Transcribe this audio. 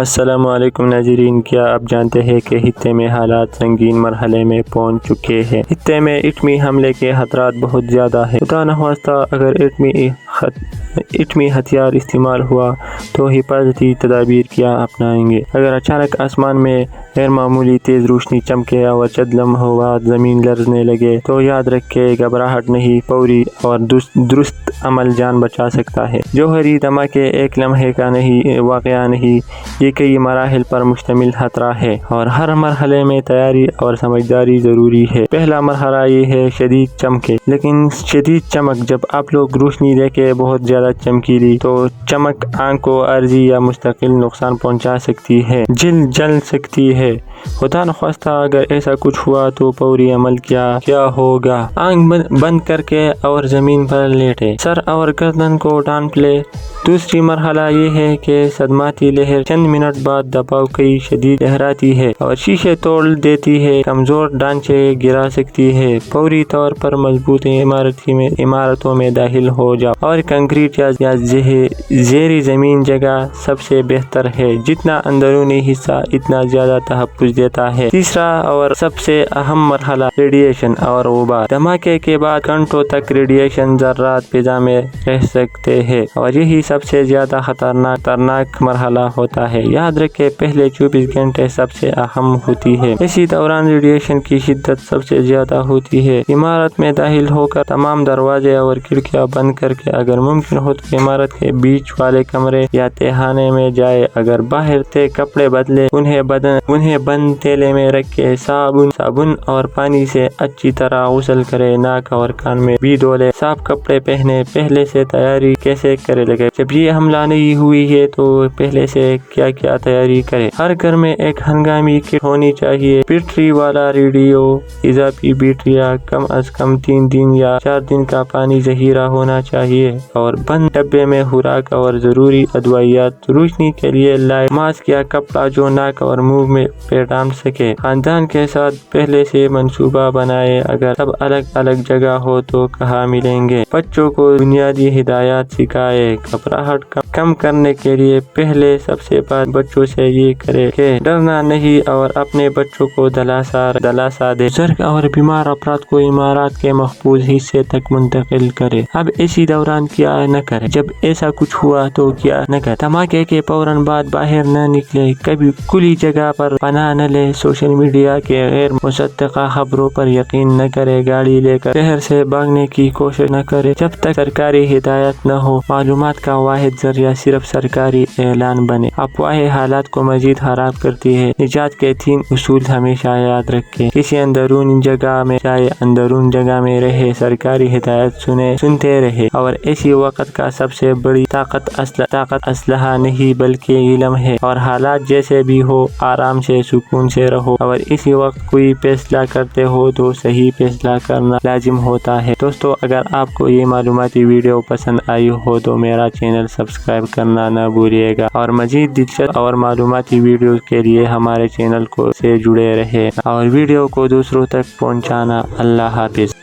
السلام علیکم ناظرین، کیا آپ جانتے ہیں کہ خطے میں حالات سنگین مرحلے میں پہنچ چکے ہیں۔ خطے میں ایٹمی حملے کے خطرات بہت زیادہ ہیں۔ خدا نخواستہ اگر ایٹمی ہتھیار استعمال ہوا تو حفاظتی تدابیر کیا اپنائیں گے؟ اگر اچانک آسمان میں غیر معمولی تیز روشنی چمکے اور چند لمحوں بعد زمین لرزنے لگے تو یاد رکھیں، گھبراہٹ نہیں، فوری اور درست عمل جان بچا سکتا ہے۔ جوہری دھماکے ایک لمحے کا واقعہ نہیں، یہ کئی مراحل پر مشتمل خطرہ ہے اور ہر مرحلے میں تیاری اور سمجھداری ضروری ہے۔ پہلا مرحلہ یہ ہے شدید چمکیں۔ لیکن شدید چمک، جب آپ لوگ روشنی دیکھیں بہت زیادہ چمکیلی، تو چمک آنکھ کو عارضی یا مستقل نقصان پہنچا سکتی ہے، جل سکتی ہے۔ خدا نخواستہ اگر ایسا کچھ ہوا تو فوری عمل کیا ہوگا؟ آنکھ بند کر کے اور زمین پر لیٹے، سر اور گردن کو ڈھانپ لے۔ دوسری مرحلہ یہ ہے کہ صدماتی لہر چند منٹ بعد دباؤ کئی شدید لہراتی ہے اور شیشے توڑ دیتی ہے، کمزور ڈھانچے گرا سکتی ہے۔ فوری طور پر مضبوط عمارتوں میں داخل ہو جاؤ اور کنکریٹ یا زیر زمین جگہ سب سے بہتر ہے۔ جتنا اندرونی حصہ اتنا زیادہ تحفظ دیتا ہے۔ تیسرا اور سب سے اہم مرحلہ ریڈیشن اور غبار۔ دھماکے کے بعد گھنٹوں تک ریڈیشن ذرات فضا میں رہ سکتے ہیں اور یہی سب سے زیادہ خطرناک مرحلہ ہوتا ہے۔ یاد رکھیں، پہلے 24 گھنٹے سب سے اہم ہوتی ہے۔ اسی دوران ریڈیشن کی شدت سب سے زیادہ ہوتی ہے۔ عمارت میں داخل ہو کر تمام دروازے اور کھڑکیاں بند کر کے اگر ممکن ہو تو عمارت کے بیچ والے کمرے یا تہخانے میں جائے۔ اگر باہر تھے کپڑے بدلے، انہیں بند تھیلے میں رکھ کے صابن اور پانی سے اچھی طرح غسل کرے، ناک اور کان میں بھی دھولے، صاف کپڑے پہنے۔ پہلے سے تیاری کیسے کرے لگے؟ جب یہ حملہ نہیں ہوئی ہے تو پہلے سے کیا تیاری کرے؟ ہر گھر میں ایک ہنگامی کٹ ہونی چاہیے۔ بیٹری والا ریڈیو، اضافی بیٹریاں، کم از کم 3 دن یا 4 دن کا پانی ذخیرہ ہونا چاہیے اور بند ڈبے میں خوراک اور ضروری ادویات۔ روشنی کے لیے لائے ماسک یا کپڑا جو ناک اور منہ پہ ڈال سکے۔ خاندان کے ساتھ پہلے سے منصوبہ بنائے، اگر سب الگ الگ جگہ ہو تو کہاں ملیں گے۔ بچوں کو بنیادی ہدایات سکھائے۔ گھبراہٹ کم کرنے کے لیے پہلے سب سے بات بچوں سے یہ کرے کہ ڈرنا نہیں اور اپنے بچوں کو دلاسا دے۔ بزرگ اور بیمار افراد کو عمارت کے محفوظ حصے تک منتقل کرے۔ اب اسی دوران کیا نہ کرے؟ جب ایسا کچھ ہوا تو کیا نہ کرے؟ دھماکے کے فوراً بعد باہر نہ نکلے، کبھی کھلی جگہ پر پناہ نہ لے، سوشل میڈیا کے غیر مصدقہ خبروں پر یقین نہ کرے، گاڑی لے کر شہر سے بھاگنے کی کوشش نہ کرے جب تک سرکاری ہدایت نہ ہو۔ معلومات کا واحد ذریعہ صرف سرکاری اعلان بنے۔ افواہیں حالات کو مزید خراب کرتی ہے۔ نجات کے 3 اصول ہمیشہ یاد رکھیں۔ کسی اندرون جگہ میں جائے، اندرون جگہ میں رہے، سرکاری ہدایت سنتے رہے اور اسی وقت کا سب سے بڑی طاقت اسلحہ نہیں بلکہ علم ہے۔ اور حالات جیسے بھی ہو، آرام سے سکون سے رہو اور اسی وقت کوئی فیصلہ کرتے ہو تو صحیح فیصلہ کرنا لازم ہوتا ہے۔ دوستو، اگر آپ کو یہ معلوماتی ویڈیو پسند آئی ہو تو میرا چینل سبسکرائب کرنا نہ بھولیے گا اور مزید دلچسپ اور معلوماتی ویڈیوز کے لیے ہمارے چینل سے جڑے رہیں اور ویڈیو کو دوسروں تک پہنچانا۔ اللہ حافظ۔